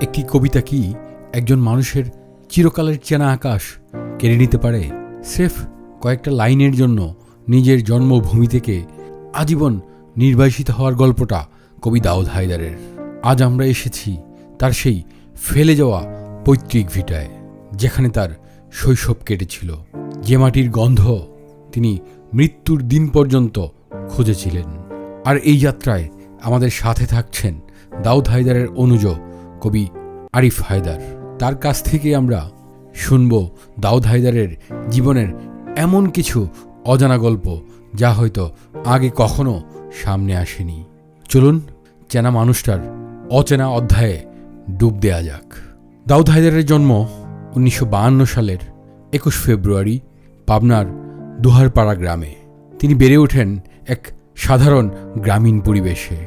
একটি কবিতা কি একজন মানুষের চিরকালের চেনা আকাশ কেড়ে নিতে পারে? স্রেফ কয়েকটা লাইনের জন্য নিজের জন্মভূমি থেকে আজীবন নির্বাসিত হওয়ার গল্পটা কবি দাউদ হায়দারের। আজ আমরা এসেছি তার সেই ফেলে যাওয়া পৈতৃক ভিটায়, যেখানে তার শৈশব কেটেছিল, যে মাটির গন্ধ তিনি মৃত্যুর দিন পর্যন্ত খুঁজেছিলেন। আর এই যাত্রায় আমাদের সাথে থাকছেন দাউদ হায়দারের অনুজ কবি আরিফ হায়দার। তার কাছ থেকে আমরা শুনব দাউদ হায়দারের জীবনের এমন কিছু অজানা গল্প যা হয়তো আগে কখনো সামনে আসেনি। চলুন চেনা মানুষটার অচেনা অধ্যায়ে ডুব দেয়া যাক। দাউদ হায়দারের জন্ম 1952 সালের 21 ফেব্রুয়ারি পাবনার দুহারপাড়া গ্রামে। তিনি বেড়ে ওঠেন এক সাধারণ গ্রামীণ পরিবেশে।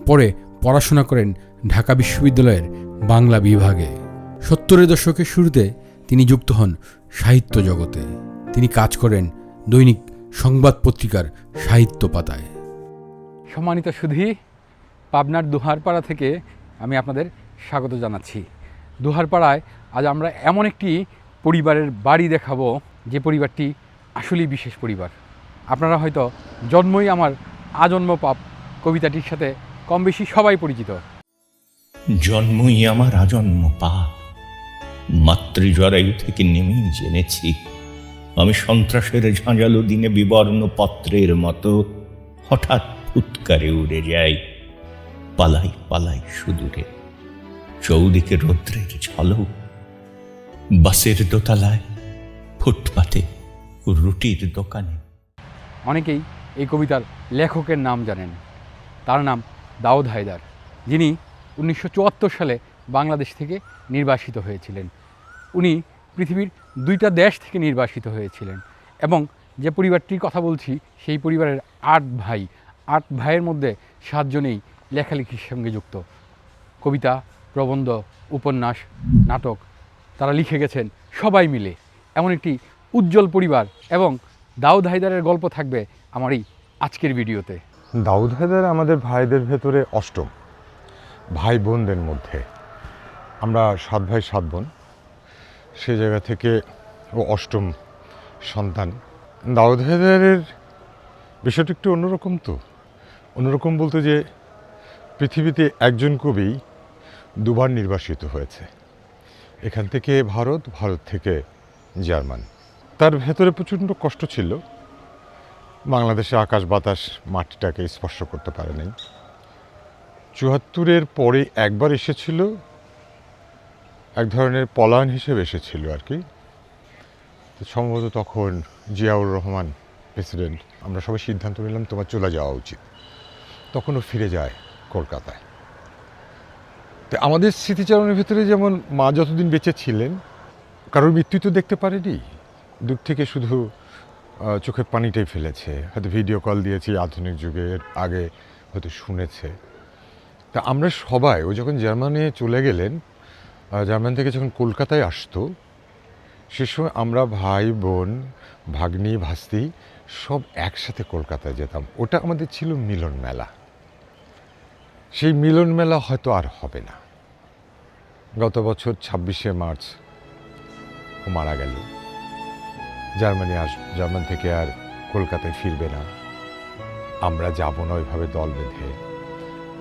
পরে পড়াশোনা করেন ঢাকা বিশ্ববিদ্যালয়ের বাংলা বিভাগে। 70-এর দশকের শুরুতে তিনি যুক্ত হন সাহিত্য জগতে। তিনি কাজ করেন দৈনিক সংবাদ পত্রিকার সাহিত্য পাতায়। সম্মানিত সুধী, পাবনার দুহারপাড়া থেকে আমি আপনাদের স্বাগত জানাচ্ছি। দুহারপাড়ায় আজ আমরা এমন একটি পরিবারের বাড়ি দেখাবো, যে পরিবারটি আসলেই বিশেষ পরিবার। আপনারা হয়তো জন্মই আমার আজন্ম পাপ কবিতাটির সাথে কম বেশি সবাই পরিচিত। জন্মই আমার আজন্ম পাপ, মাতৃজরায়ু থেকে নেমেই জেনেছি আমি সন্ত্রাসের ঝাঁঝালো দিনে বিবর্ণ পত্রের মতো হঠাৎ ফুৎকারে উড়ে যাই। পালাই পালাই সুদূরে, চৌদিকে রৌদ্রের ঝলক, বাসের দোতলায়, ফুটপাতে, রুটির দোকানে। অনেকেই এই কবিতার লেখকের নাম জানেন। তার নাম দাউদ হায়দার, যিনি 1974 সালে বাংলাদেশ থেকে নির্বাসিত হয়েছিলেন। উনি পৃথিবীর 2টা দেশ থেকে নির্বাসিত হয়েছিলেন এবং যে পরিবারটির কথা বলছি সেই পরিবারের 8 ভাই। 8 ভাইয়ের মধ্যে 7 জনেই লেখালেখির সঙ্গে যুক্ত। কবিতা, প্রবন্ধ, উপন্যাস, নাটক তারা লিখে গেছেন সবাই মিলে। এমন একটি উজ্জ্বল পরিবার এবং দাউদ হায়দারের গল্প থাকবে আমার এই আজকের ভিডিওতে। দাউদ হায়দার আমাদের ভাইদের ভেতরে অষ্টম, ভাই বোনদের মধ্যে আমরা 7 ভাই 7 বোন। সে জায়গা থেকে ও অষ্টম সন্তান। দাউদ হায়দারের বিষয়টা একটু অন্যরকম। অন্যরকম বলতে যে পৃথিবীতে একজন কবি 2বার নির্বাসিত হয়েছে, এখান থেকে ভারত, ভারত থেকে জার্মান। তার ভেতরে প্রচণ্ড কষ্ট ছিল। বাংলাদেশে আকাশ বাতাস মাটিটাকে স্পর্শ করতে পারে নাই। 74-এর পরে একবার এসেছিল, এক ধরনের পলায়ন হিসেবে এসেছিল আর কি। সম্ভবত তখন জিয়াউর রহমান প্রেসিডেন্ট, আমরা সবাই সিদ্ধান্ত নিলাম তোমার চলে যাওয়া উচিত। তখনও ফিরে যায় কলকাতায়। তো আমাদের স্মৃতিচারণের ভিতরে যেমন মা যতদিন বেঁচে ছিলেন কারোর মৃত্যু তো দেখতে পারেনি, দূর থেকে শুধু চোখের পানিটাই ফেলেছে। হয়তো ভিডিও কল দিয়েছি, আধুনিক যুগের আগে হয়তো শুনেছে। তা আমরা সবাই, ও যখন জার্মানি চলে গেলেন, জার্মান থেকে যখন কলকাতায় আসতো, সে সময় আমরা ভাই বোন, ভাগ্নি ভাস্তি সব একসাথে কলকাতায় যেতাম। ওটা আমাদের ছিল মিলন মেলা। সেই মিলন মেলা হয়তো আর হবে না। গত বছর 26শে মার্চ ও মারা গেল। জার্মান থেকে আর কলকাতায় ফিরবে না, আমরা যাব না ওইভাবে দল বেঁধে।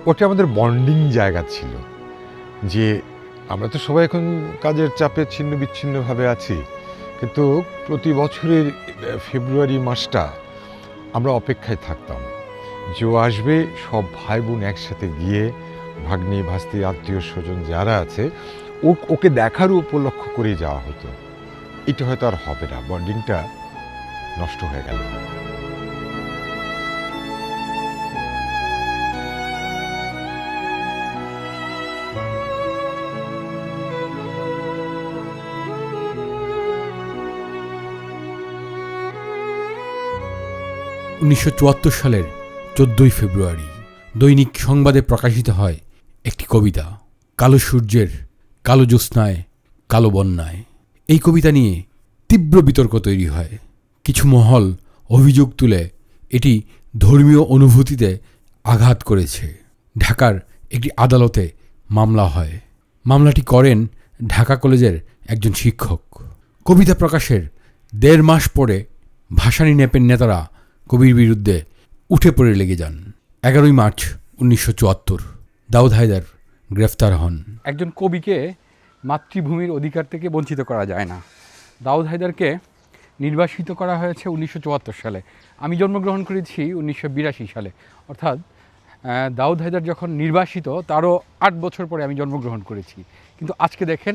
ওটা আমাদের বন্ডিং জায়গা ছিল, যে আমরা তো সবাই এখন কাজের চাপে ছিন্ন বিচ্ছিন্নভাবে আছি, কিন্তু প্রতি বছরের ফেব্রুয়ারি মাসটা আমরা অপেক্ষায় থাকতাম যে ও আসবে, সব ভাই বোন একসাথে গিয়ে, ভাগ্নি ভাস্তি আত্মীয় স্বজন যারা আছে ওকে দেখার উপলক্ষ করে যাওয়া হতো। এটা হয়তো আর হবে না, বন্ডিংটা নষ্ট হয়ে গেল। সালের 14 ফেব্রুয়ারি দৈনিক সংবাদে প্রকাশিত হয় একটি কবিতা, কালো সূর্যের কালো জ্যোৎস্নায় কালো বন্যায়। এই কবিতা নিয়ে তীব্র বিতর্ক তৈরি হয়। কিছু মহল অভিযোগ তুলে এটি ধর্মীয় অনুভূতিতে আঘাত করেছে। ঢাকার একটি আদালতে মামলা হয়। মামলাটি করেন ঢাকা কলেজের একজন শিক্ষক। কবিতা প্রকাশের ১.৫ মাস পরে ভাসানী ন্যাপের নেতারা কবির বিরুদ্ধে উঠে পড়ে লেগে যান। ১১ই মার্চ ১৯৭৪ দাউদ হায়দার গ্রেফতার হন। একজন কবিকে মাতৃভূমির অধিকার থেকে বঞ্চিত করা যায় না। দাউদ হায়দারকে নির্বাসিত করা হয়েছে ১৯৭৪ সালে। আমি জন্মগ্রহণ করেছি ১৯৮২ সালে, অর্থাৎ দাউদ হায়দার যখন নির্বাসিত তারও ৮ বছর পরে আমি জন্মগ্রহণ করেছি। কিন্তু আজকে দেখেন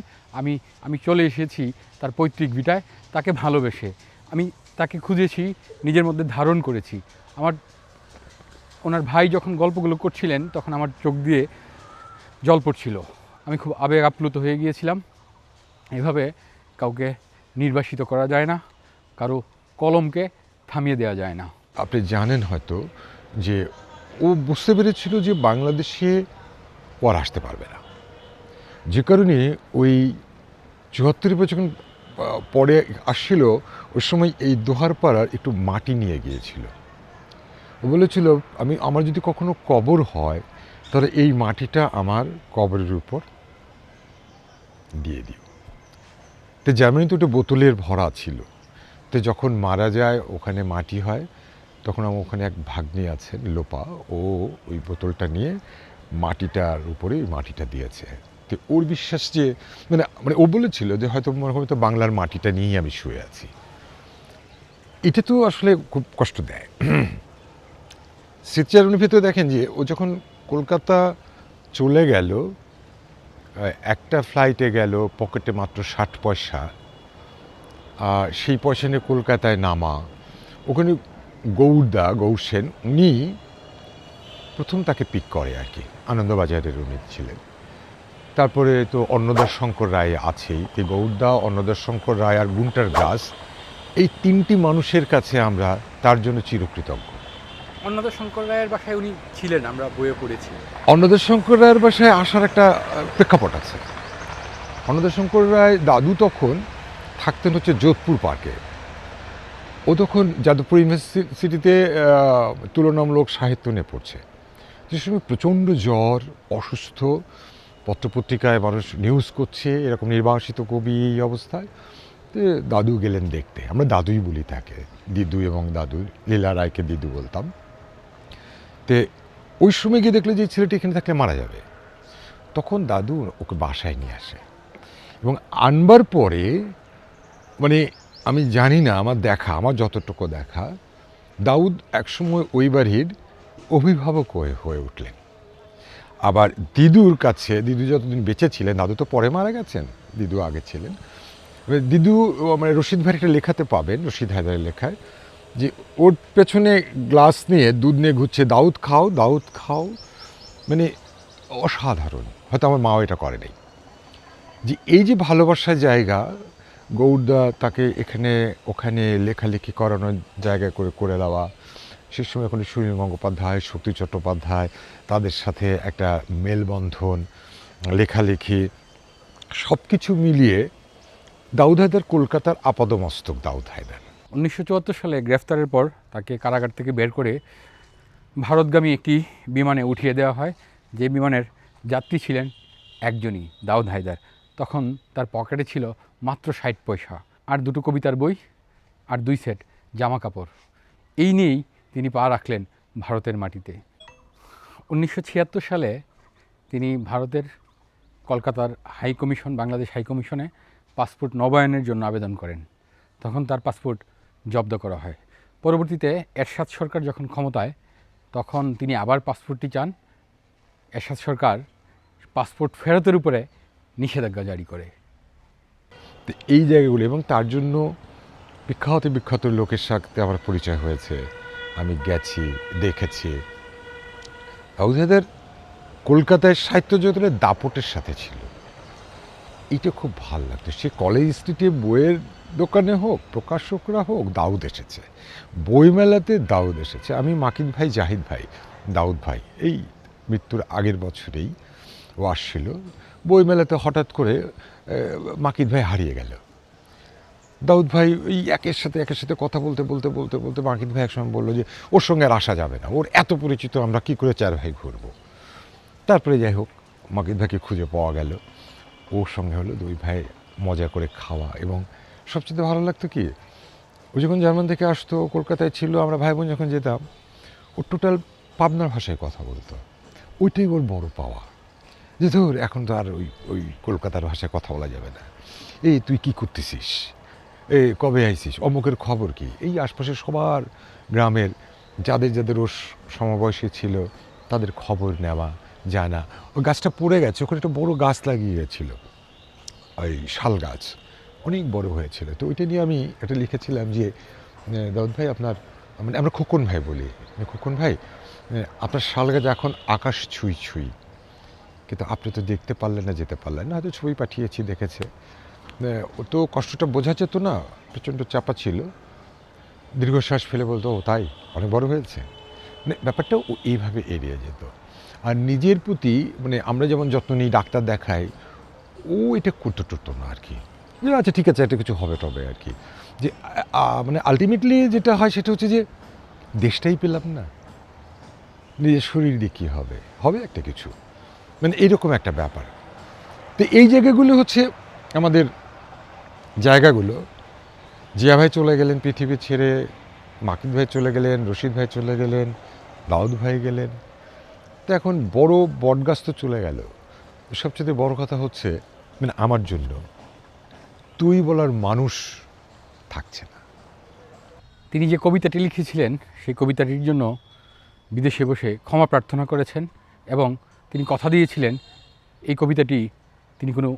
আমি চলে এসেছি তার পৈতৃক ভিটায়, তাকে ভালোবেসে। আমি তাকে খুঁজেছি, নিজের মধ্যে ধারণ করেছি। ওনার ভাই যখন গল্পগুলো করছিলেন তখন আমার চোখ দিয়ে জল পড়ছিল। আমি খুব আবেগ আপ্লুত হয়ে গিয়েছিলাম। এভাবে কাউকে নির্বাসিত করা যায় না, কারো কলমকে থামিয়ে দেওয়া যায় না। আপনি জানেন হয়তো যে ও বুঝতে পেরেছিল যে বাংলাদেশে ও আর আসতে পারবে না, যে কারণে ওই ৭৪ যখন পরে আসছিল ওই সময় এই দোহারপাড়ার একটু মাটি নিয়ে গিয়েছিল। ও বলেছিল আমার যদি কখনো কবর হয় তাহলে এই মাটিটা আমার কবরের উপর দিয়ে দিও। তো জার্মানি তো ওটা বোতলের ভরা ছিল। তো যখন মারা যায় ওখানে মাটি হয়, তখন আমার ওখানে এক ভাগ্নি আছেন লোপা, ও ওই বোতলটা নিয়ে মাটিটার উপরে ওই মাটিটা দিয়েছে। তো ওর বিশ্বাস যে মানে ও বলেছিল যে হয়তো মনে হয় তো বাংলার মাটিটা নিয়েই আমি শুয়ে আছি। এটা তো আসলে খুব কষ্ট দেয়। স্মৃতিচারণের ভিতরে দেখেন যে ও যখন কলকাতা চলে গেল, একটা ফ্লাইটে গেল, পকেটে মাত্র ৬০ পয়সা, সেই পয়সা নিয়ে কলকাতায় নামা। ওখানে গৌর সেন উনি প্রথম তাকে পিক করে আর কি, আনন্দবাজারের উনি ছিলেন। তারপরে তো অন্নদার শঙ্কর রায় আছেই। তো গৌরদা, অন্নদার শঙ্কর রায় আর গুন্টার গ্রাস, এই ৩টি মানুষের কাছে আমরা তার জন্য চিরকৃতজ্ঞ। অন্নদা শঙ্কর রায়ের বাসায় উনি ছিলেন, আমরা বইয়ে পড়েছি। অন্নদা শঙ্কর রায়ের বাসায় আসার একটা প্রেক্ষাপট আছে। অন্নদা শঙ্কর রায় দাদু তখন থাকতেন হচ্ছে যোধপুর পার্কে। ও তখন যাদবপুর ইউনিভার্সিটিতে তুলনামূলক সাহিত্য নিয়ে পড়ছে। যে সময় প্রচণ্ড জ্বর, অসুস্থ, পত্রপত্রিকায় মানুষ নিউজ করছে এরকম নির্বাসিত কবি এই অবস্থায়। তো দাদু গেলেন দেখতে, আমরা দাদুই বলি তাকে, দিদু এবং দাদু, লীলা রায়কে দিদু বলতাম। তো ওই সময় গিয়ে দেখলে যে ছেলেটি এখানে থাকলে মারা যাবে, তখন দাদু ওকে বাসায় নিয়ে আসে। এবং আনবার পরে মানে আমি জানি না, আমার যতটুকু দেখা, দাউদ একসময় ওই বাড়ির অভিভাবক হয়ে উঠলেন। আবার দিদুর কাছে, দিদু যতদিন বেঁচে ছিলেন, দাদু তো পরে মারা গেছেন, দিদু আগে ছিলেন। দিদু মানে রশিদ ভাইয়ের একটা লেখাতে পাবেন, রশিদ হায়দারের লেখায়, যে ওর পেছনে গ্লাস নিয়ে দুধ নিয়ে ঘুরছে, দাউদ খাও দাউদ খাও। মানে অসাধারণ। হয়তো আমার মাও এটা করে নাই। যে এই যে ভালোবাসার জায়গা, গৌরদা তাকে এখানে ওখানে লেখালেখি করানোর জায়গা করে দেওয়া। সে সময় এখন সুনীল গঙ্গোপাধ্যায়, শক্তি চট্টোপাধ্যায়, তাদের সাথে একটা মেলবন্ধন, লেখালেখি, সব কিছু মিলিয়ে দাউদ হায়দার কলকাতার আপাদমস্তক দাউদ হায়দার। ১৯৭৪ সালে গ্রেফতারের পর তাকে কারাগার থেকে বের করে ভারতগামী একটি বিমানে উঠিয়ে দেওয়া হয়, যে বিমানের যাত্রী ছিলেন একজনই, দাউদ হায়দার। তখন তার পকেটে ছিল মাত্র ৬০ পয়সা, আর দুটো কবিতার বই, আর ২ সেট জামা কাপড়। এই নিয়েই তিনি পা রাখলেন ভারতের মাটিতে। ১৯৭৬ সালে তিনি ভারতের কলকাতার বাংলাদেশ হাই কমিশনে পাসপোর্ট নবায়নের জন্য আবেদন করেন। তখন তার পাসপোর্ট জব্দ করা হয়। পরবর্তীতে এরশাদ সরকার যখন ক্ষমতায়, তখন তিনি আবার পাসপোর্টটি চান। এরশাদ সরকার পাসপোর্ট ফেরতের উপরে নিষেধাজ্ঞা জারি করে। তো এই জায়গাগুলো, এবং তার জন্য বিখ্যাত লোকের সাথে আমার পরিচয় হয়েছে, আমি গেছি, দেখেছি। দাউদ হায়দার কলকাতায় সাহিত্য জগতের দাপটের সাথে ছিল, এটা খুব ভাল লাগতো। সে কলেজ স্ট্রিটে বইয়ের দোকানে হোক, প্রকাশকরা হোক, দাউদ এসেছে, বইমেলাতে দাউদ এসেছে। আমি মাকিন ভাই, জাহিদ ভাই, দাউদ ভাই এই মৃত্যুর আগের বছরেই ও আসছিল বইমেলাতে। হঠাৎ করে মাকিন ভাই হারিয়ে গেল। দাউদ ভাই ওই একের সাথে কথা বলতে মাকিন ভাই একসময় বললো যে ওর সঙ্গে আর আসা যাবে না, ওর এত পরিচিত, আমরা কি করে 4 ভাই ঘুরবো। তারপরে যাই হোক, মাকিন ভাইকে খুঁজে পাওয়া গেল। ওর সঙ্গে হলো দুই ভাই মজা করে খাওয়া। এবং সবচেয়ে ভালো লাগতো কি, ও যখন জার্মান থেকে আসতো, কলকাতায় ছিল, আমরা ভাই বোন যখন যেতাম, ও টোটাল পাবনার ভাষায় কথা বলতো। ওইটাই ওর বড় পাওয়া, যে ধর এখন তো আর ওই ওই কলকাতার ভাষায় কথা বলা যাবে না। এই তুই কি করতেছিস, এই কবে আইছিস, অমুকের খবর কি, এই আশপাশের সবার গ্রামের যাদের যাদের ওর সমবয়সী ছিল তাদের খবর নেওয়া। যায় না, ওই গাছটা পড়ে গেছে, ওখানে একটা বড় গাছ লাগিয়ে গেছিলো, ওই শাল গাছ অনেক বড় হয়েছিল। তো ওইটা নিয়ে আমি এটা লিখেছিলাম যে দাউদ ভাই আপনার, মানে আমরা খোকন ভাই বলি, খোকন ভাই আপনার শাল গাছ এখন আকাশ ছুঁই ছুঁই, কিন্তু আপনি তো দেখতে পারলেন না, যেতে পারলেন না, হয়তো ছবি পাঠিয়েছি দেখেছে। ও তো কষ্টটা বোঝা যেত না, প্রচণ্ড চাপা ছিল। দীর্ঘশ্বাস ফেলে বলতো, ও তাই, অনেক বড় হয়েছে। মানে ব্যাপারটা ও এইভাবে এড়িয়ে যেত। আর নিজের প্রতি মানে আমরা যেমন যত্ন নিই, ডাক্তার দেখাই, ও এটা করতে টুতো না আর কি, যে আচ্ছা ঠিক আছে, এটা কিছু হবে টবে আর কি। যে মানে আলটিমেটলি যেটা হয় সেটা হচ্ছে যে দেশটাই পেলাম না, নিজের শরীর দিয়ে কী হবে, হবে একটা কিছু, মানে এইরকম একটা ব্যাপার। তো এই জায়গাগুলো হচ্ছে আমাদের জায়গাগুলো। জিয়া ভাই চলে গেলেন পৃথিবী ছেড়ে, মাকিদ ভাই চলে গেলেন, রশিদ ভাই চলে গেলেন, দাউদ ভাই গেলেন। তো এখন বড় বটগাছ তো চলে গেল, সবচেয়ে বড় কথা হচ্ছে মানে আমার জন্য তুই বলার মানুষ থাকছে না। তিনি যে কবিতাটি লিখেছিলেন সেই কবিতাটির জন্য বিদেশে বসে ক্ষমা প্রার্থনা করেছেন এবং তিনি কথা দিয়েছিলেন এই কবিতাটি তিনি কোনো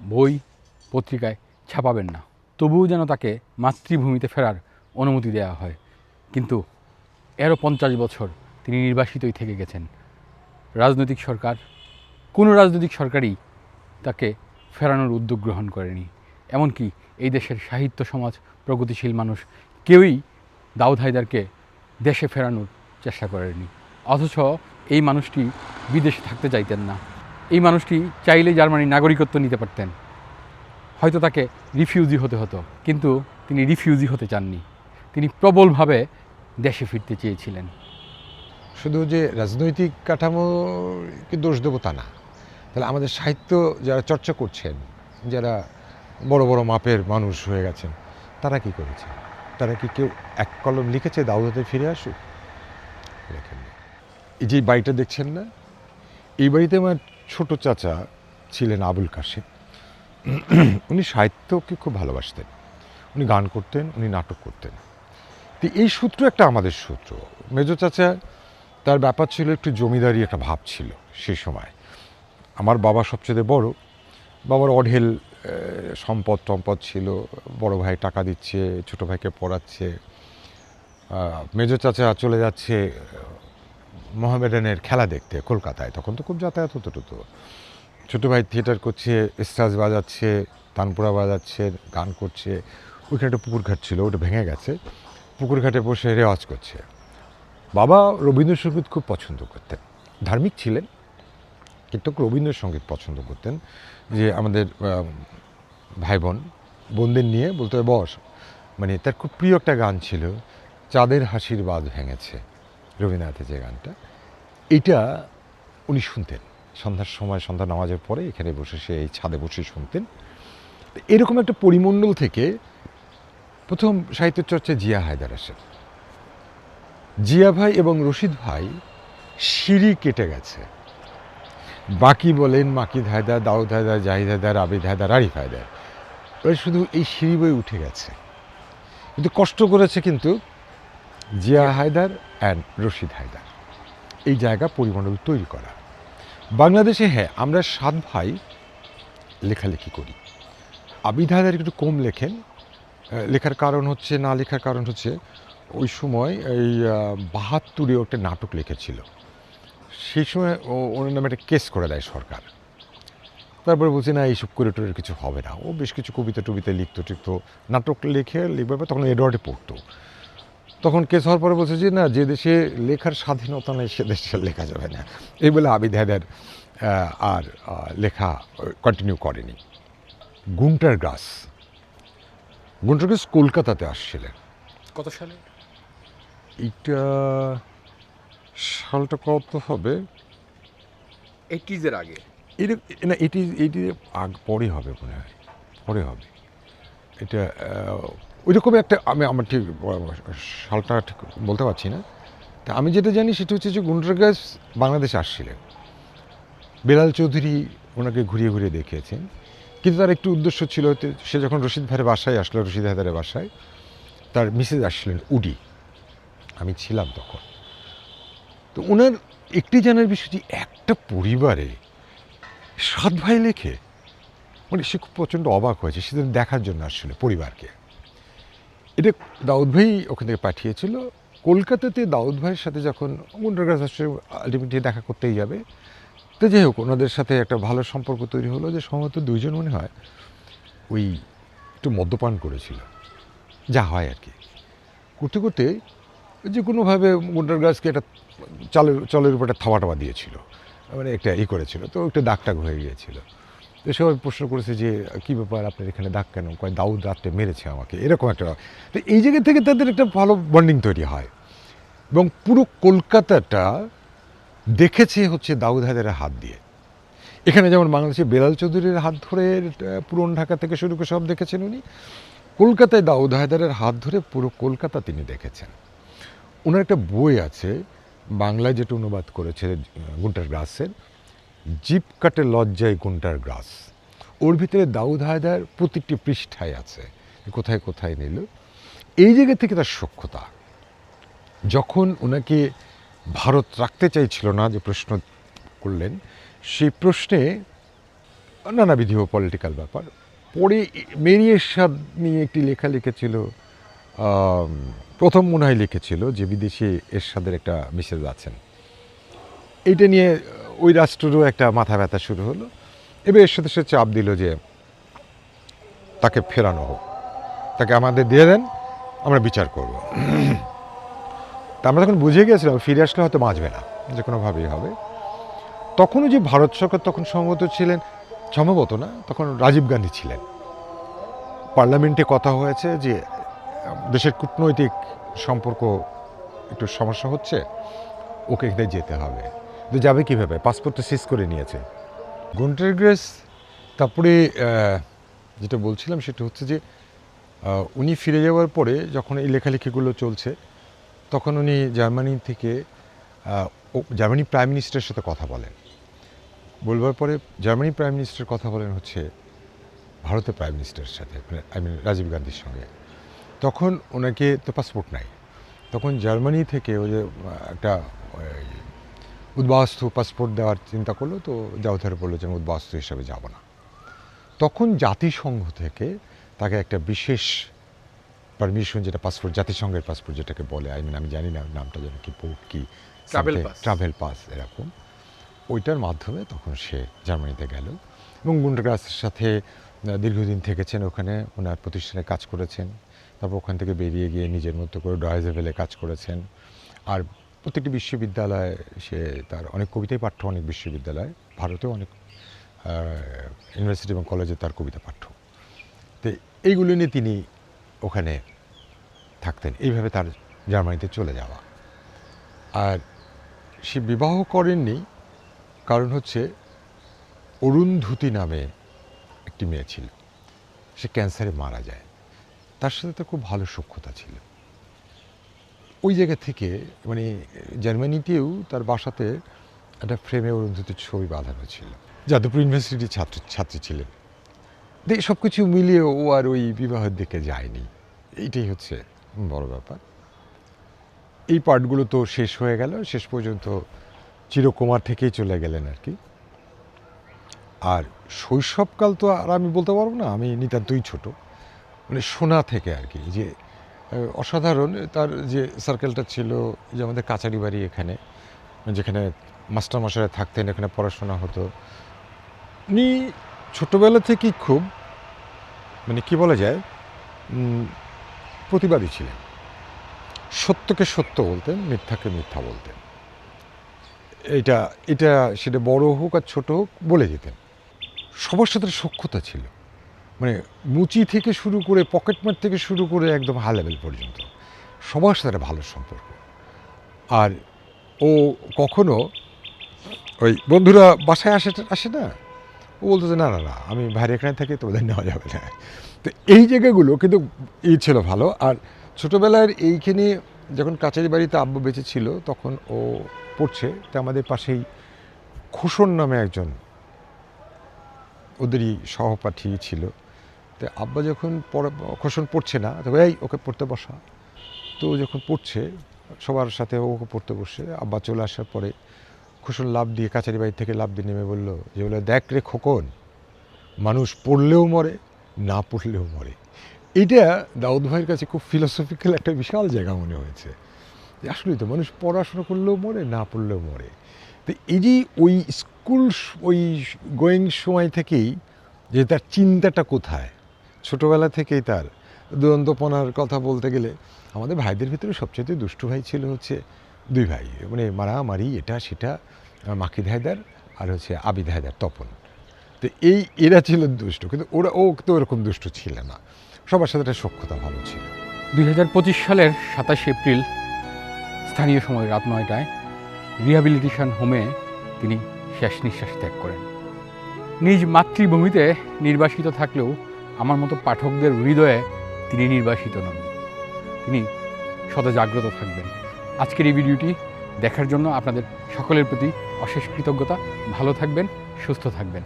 বই পত্রিকায় ছাপাবেন না, তবুও যেন তাকে মাতৃভূমিতে ফেরার অনুমতি দেওয়া হয়। কিন্তু এরও 50 বছর তিনি নির্বাসিতই থেকে গেছেন। রাজনৈতিক সরকার, কোনো রাজনৈতিক সরকারই তাকে ফেরানোর উদ্যোগ গ্রহণ করেনি। এমনকি এই দেশের সাহিত্য সমাজ, প্রগতিশীল মানুষ কেউই দাউদ হায়দারকে দেশে ফেরানোর চেষ্টা করেনি। অথচ এই মানুষটি বিদেশে থাকতে চাইতেন না। এই মানুষটি চাইলে জার্মানির নাগরিকত্ব নিতে পারতেন, হয়তো তাকে রিফিউজি হতে হতো, কিন্তু তিনি রিফিউজি হতে চাননি। তিনি প্রবলভাবে দেশে ফিরতে চেয়েছিলেন। শুধু যে রাজনৈতিক কাঠামোকে দোষ দেবো তা না, তাহলে আমাদের সাহিত্য যারা চর্চা করছেন, যারা বড় বড় মাপের মানুষ হয়ে গেছেন, তারা কি করেছে? তারা কি কেউ এক কলম লিখেছে দাউদে ফিরে আসুক? লেখেননি। এই যে বাড়িটা দেখছেন না, এই বাড়িতে আমার ছোট চাচা ছিলেন আবুল কাশেম। উনি সাহিত্যকে খুব ভালোবাসতেন, উনি গান করতেন, উনি নাটক করতেন। তো এই সূত্র একটা আমাদের সূত্র। মেজো চাচা, তার ব্যাপার ছিল একটু জমিদারি একটা ভাব ছিল সেই সময়। আমার বাবা সবচেয়ে বড়, বাবার অঢেল সম্পদ টম্পদ ছিল, বড় ভাই টাকা দিচ্ছে, ছোট ভাইকে পড়াচ্ছে। মেজো চাচা চলে যাচ্ছে মোহামেডানের খেলা দেখতে কলকাতায়, তখন তো খুব যাতায়াত হতো টতো। ছোটো ভাই থিয়েটার করছে, স্টাজ বাজাচ্ছে, তানপুরা বাজাচ্ছে, গান করছে। ওইখানে একটা পুকুরঘাট ছিল, ওটা ভেঙে গেছে, পুকুরঘাটে বসে রেওয়াজ করছে। বাবা রবীন্দ্রসঙ্গীত খুব পছন্দ করতেন, ধার্মিক ছিলেন কিন্তু রবীন্দ্রসঙ্গীত পছন্দ করতেন। যে আমাদের ভাই বোনদের নিয়ে বলতে বস, মানে তার খুব প্রিয় একটা গান ছিল, চাঁদের হাসির বাঁধ ভেঙেছে, রবীন্দ্রনাথের যে গানটা, এইটা উনি শুনতেন সন্ধ্যার সময়, সন্ধ্যা নামাজের পরে এখানে বসে সে এই ছাদে বসে শুনতেন। এরকম একটা পরিমণ্ডল থেকে প্রথম সাহিত্য চর্চায় জিয়া হায়দার আসেন। জিয়া ভাই এবং রশিদ ভাই সিঁড়ি কেটে গেছে, বাকি বলেন মাকিদ হায়দার, দাউদ হায়দার, জাহিদ হায়দার, আবিদ হায়দার, আরিফ হায়দার, ওরা শুধু এই সিঁড়ি বয়ে উঠে গেছে। কিন্তু কষ্ট করেছে কিন্তু জিয়া হায়দার অ্যান্ড রশিদ হায়দার এই জায়গা পরিমণ্ডল তৈরি করা। বাংলাদেশে হ্যাঁ আমরা 7 ভাই লেখালেখি করি, আবিদ হায়দার একটু কম লেখেন। লেখার কারণ হচ্ছে, না লেখার কারণ হচ্ছে ওই সময় এই 72-এ একটা নাটক লিখেছিল, সেই সময় ওনার নামে একটা কেস করে দেয় সরকার। তারপরে বলছে না এইসব করে টোরের কিছু হবে না। ও বেশ কিছু কবিতা টবিতা লিখতো টিখতো, নাটক লিখবে, তখন এডওয়ার্ডে পড়তো। তখন কেস হওয়ার পরে বলছে যে না, যে দেশে লেখার স্বাধীনতা নেই সে দেশে লেখা যাবে না, এই বলে আবিদ হায়দার আর লেখা কন্টিনিউ করেনি। গুন্টার গ্রাস কলকাতাতে আসছিলেন। কত সালে? এইটা সালটা কত হবে, 80s-এর আগে। এটা না, এটি পরে হবে মনে হয়, পরে হবে এটা। ওই রকম একটা আমার ঠিক সালটা ঠিক বলতে পারছি না। তা আমি যেটা জানি সেটা হচ্ছে যে গুন্ডারগাছ বাংলাদেশে আসছিলেন, বেলাল চৌধুরী ওনাকে ঘুরিয়ে ঘুরিয়ে দেখিয়েছেন, কিন্তু তার একটু উদ্দেশ্য ছিল হতে, সে যখন রশিদ ভাইয়ের বাসায় আসলো, রশিদ হায়দারের বাসায় তার মিসেস আসছিলেন উডি, আমি ছিলাম তখন। তো ওনার একটি জানার বিষয় যে একটা পরিবারে 7 ভাই লেখে, মানে সে খুব প্রচণ্ড অবাক হয়েছে, সেদিন দেখার জন্য আসছিল পরিবারকে। এটা দাউদ ভাই ওখান থেকে পাঠিয়েছিল কলকাতাতে। দাউদ ভাইয়ের সাথে যখন গুন্ডারগাছ আসছে, আলটিমেটলি দেখা করতেই যাবে, তো যাই হোক ওনাদের সাথে একটা ভালো সম্পর্ক তৈরি হলো, যে সম্ভবত দুইজন মনে হয় ওই একটু মদ্যপান করেছিল, যা হয় আর কি। করতে করতে যে কোনোভাবে গুন্ডারগাছকে একটা চলের উপর একটা থাবা দিয়েছিল, মানে একটা করেছিল, তো একটা দাগ টাগ হয়ে গিয়েছিল। তো সবাই প্রশ্ন করেছে যে কী ব্যাপার, আপনার এখানে দাগ কেন? কয় দাউদ রাত্রে মেরেছে আমাকে, এরকম একটা। তো এই জায়গা থেকে তাদের একটা ভালো বন্ডিং তৈরি হয়, এবং পুরো কলকাতাটা দেখেছে হচ্ছে দাউদ হায়দারের হাত দিয়ে। এখানে যেমন বাংলাদেশে বেলাল চৌধুরীর হাত ধরে পুরন ঢাকা থেকে শুরু করে সব দেখেছেন উনি, কলকাতায় দাউদ হায়দারের হাত ধরে পুরো কলকাতা তিনি দেখেছেন। ওনার একটা বই আছে বাংলায়, যেটা অনুবাদ করেছে গুন্টারগ্রাসের, জিপ কাটে লজ্জায় গুন্টারগ্রাস। ওর ভিতরে দাউদ হায়দার প্রতিটি পৃষ্ঠায় আছে, কোথায় কোথায় নিল। এই জায়গা থেকে তার সখ্যতা, যখন ওনাকে ভারত রাখতে চাইছিল না, যে প্রশ্ন করলেন, সেই প্রশ্নে নানাবিধ পলিটিক্যাল ব্যাপার, পরে মেরি এরশাদ নিয়ে একটি লেখা লিখেছিল, প্রথম মনে হয় লিখেছিল যে বিদেশি এরশাদের একটা মিসেস আছেন। এইটা নিয়ে ওই রাষ্ট্রেরও একটা মাথা ব্যথা শুরু হলো। এবার এরশাদ সে চাপ দিল যে তাকে ফেরানো হোক, তাকে আমাদের দিয়ে দেন, আমরা বিচার করব। তা আমরা তখন বুঝে গিয়েছিলাম ফিরে আসলে হয়তো বাঁচবে না, যে কোনোভাবেই হবে। তখনও যে ভারত সরকার তখন সম্ভবত ছিলেন, সম্ভবত না, তখন রাজীব গান্ধী ছিলেন। পার্লামেন্টে কথা হয়েছে যে দেশের কূটনৈতিক সম্পর্ক একটু সমস্যা হচ্ছে, ওকে এখানে যেতে হবে। তো যাবে কীভাবে? পাসপোর্ট তো সিজ করে নিয়েছে গুন্টারগ্রাস। তারপরে যেটা বলছিলাম সেটা হচ্ছে যে উনি ফিরে যাওয়ার পরে যখন এই লেখালেখিগুলো চলছে, তখন উনি জার্মানি থেকে জার্মানি প্রাইম মিনিস্টারের সাথে কথা বলেন। বলবার পরে জার্মানি প্রাইম মিনিস্টার কথা বলেন হচ্ছে ভারতের প্রাইম মিনিস্টারের সাথে, রাজীব গান্ধীর সঙ্গে। তখন ওনাকে তো পাসপোর্ট নাই, তখন জার্মানি থেকে ওই যে একটা উদ্বাস্তু পাসপোর্ট দেওয়ার চিন্তা করলো, তো জাউধারে বললো যে আমি উদ্বাস্তু হিসাবে যাব না। তখন জাতিসংঘ থেকে তাকে একটা বিশেষ পারমিশন, যেটা পাসপোর্ট, জাতিসংঘের পাসপোর্ট যেটাকে বলে, আমি জানি না নামটা যেন কি, পোর্ট কি, ট্রাভেল পাস এরকম, ওইটার মাধ্যমে তখন সে জার্মানিতে গেল এবং গুন্ডারগ্রাসের সাথে দীর্ঘদিন থেকেছেন ওখানে, ওনার প্রতিষ্ঠানে কাজ করেছেন। তারপর ওখান থেকে বেরিয়ে গিয়ে নিজের মতো করে ডয়েজেভেলে কাজ করেছেন। আর প্রত্যেকটি বিশ্ববিদ্যালয়ে সে তার অনেক কবিতাই পাঠ্য, অনেক বিশ্ববিদ্যালয়, ভারতেও অনেক ইউনিভার্সিটি এবং কলেজে তার কবিতা পাঠ্য। তো এইগুলো নিয়ে তিনি ওখানে থাকতেন। এইভাবে তার জার্মানিতে চলে যাওয়া। আর সে বিবাহ করেননি, কারণ হচ্ছে অরুন্ধতী নামে একটি মেয়ে ছিল, সে ক্যান্সারে মারা যায়। তার সাথে তার খুব ভালো সখ্যতা ছিল। ওই জায়গা থেকে মানে জার্মানিতেও তার বাসাতে একটা ফ্রেমে অরুন্ধতীর ছবি বাঁধানো ছিল। যাদবপুর ইউনিভার্সিটির ছাত্রী ছিলেন। সব কিছু মিলিয়ে ও আর ওই বিবাহের দিকে যায়নি, এইটাই হচ্ছে বড় ব্যাপার। এই পার্টগুলো তো শেষ হয়ে গেল, শেষ পর্যন্ত চিরকুমার থেকেই চলে গেলেন আর কি। আর শৈশবকাল তো আর আমি বলতে পারবো না, আমি নিতান্তই ছোট, মানে শোনা থেকে আর কি, যে অসাধারণ তার যে সার্কেলটা ছিল, যে আমাদের কাছারি বাড়ি এখানে, যেখানে মাস্টারমশাইরা থাকতেন, এখানে পড়াশোনা হতো। উনি ছোটোবেলা থেকেই খুব মানে কি বলা যায়, প্রতিবাদী ছিলেন। সত্যকে সত্য বলতেন, মিথ্যাকে মিথ্যা বলতেন। এটা সেটা বড় হোক আর ছোট হোক বলে যেতেন। সবার সাথে সখ্যতা ছিল, মানে মুচি থেকে শুরু করে পকেটমার থেকে শুরু করে একদম হাই লেভেল পর্যন্ত সবার সাথে ভালো সম্পর্ক। আর ও কখনো ওই বন্ধুরা বাসায় আসে না, ও বলতো যে না না না, আমি ভাইয়ের এখানে থাকি, তোমাদের নেওয়া যাবে না। তো এই জায়গাগুলো কিন্তু ছিল ভালো। আর ছোটোবেলার এইখানে যখন কাচারি বাড়িতে আব্বু বেঁচে ছিল তখন ও পড়ছে, তো আমাদের পাশেই খোসন নামে একজন ওদেরই সহপাঠী ছিল। তো আব্বা যখন খোসন পড়ছে না, তবে এই ওকে পড়তে বসা। তো ও যখন পড়ছে সবার সাথে ওকে পড়তে বসে, আব্বা চলে আসার পরে খোসন লাফ দিয়ে কাচারি বাড়ি থেকে লাফ দিয়ে নেমে বলল যে বলে, দেখ রে খোকন, মানুষ পড়লেও মরে, না পড়লেও মরে। এটা দাউদ ভাইয়ের কাছে খুব ফিলোসফিক্যাল একটা বিশাল জায়গা মনে হয়েছে। আসলেই তো মানুষ পড়াশোনা করলেও মরে, না পড়লেও মরে। তো এই যে ওই স্কুল ওই গোয়িং সময় থেকেই যে তার চিন্তাটা কোথায়, ছোটোবেলা থেকেই তার দুরন্তপনার কথা বলতে গেলে আমাদের ভাইদের ভিতরে সবচেয়ে দুষ্টু ভাই ছিল হচ্ছে দুই ভাই, মানে মারামারি এটা সেটা, মাকিদ হায়দার আর হচ্ছে আবিদ হায়দার তপন। তো এরা ছিল দুষ্ট, কিন্তু ও তো ওরকম দুষ্ট ছিল না, সবার সাথে একটা সখ্যতা ভালো ছিল। 2025 সালের 27 এপ্রিল স্থানীয় সময় রাত 9টায় রিহ্যাবিলিটেশন হোমে তিনি শেষ নিঃশ্বাস ত্যাগ করেন। নিজ মাতৃভূমিতে নির্বাসিত থাকলেও আমার মতো পাঠকদের হৃদয়ে তিনি নির্বাসিত নন, তিনি সদা জাগ্রত থাকবেন। আজকের এই ভিডিওটি দেখার জন্য আপনাদের সকলের প্রতি অশেষ কৃতজ্ঞতা। ভালো থাকবেন, সুস্থ থাকবেন।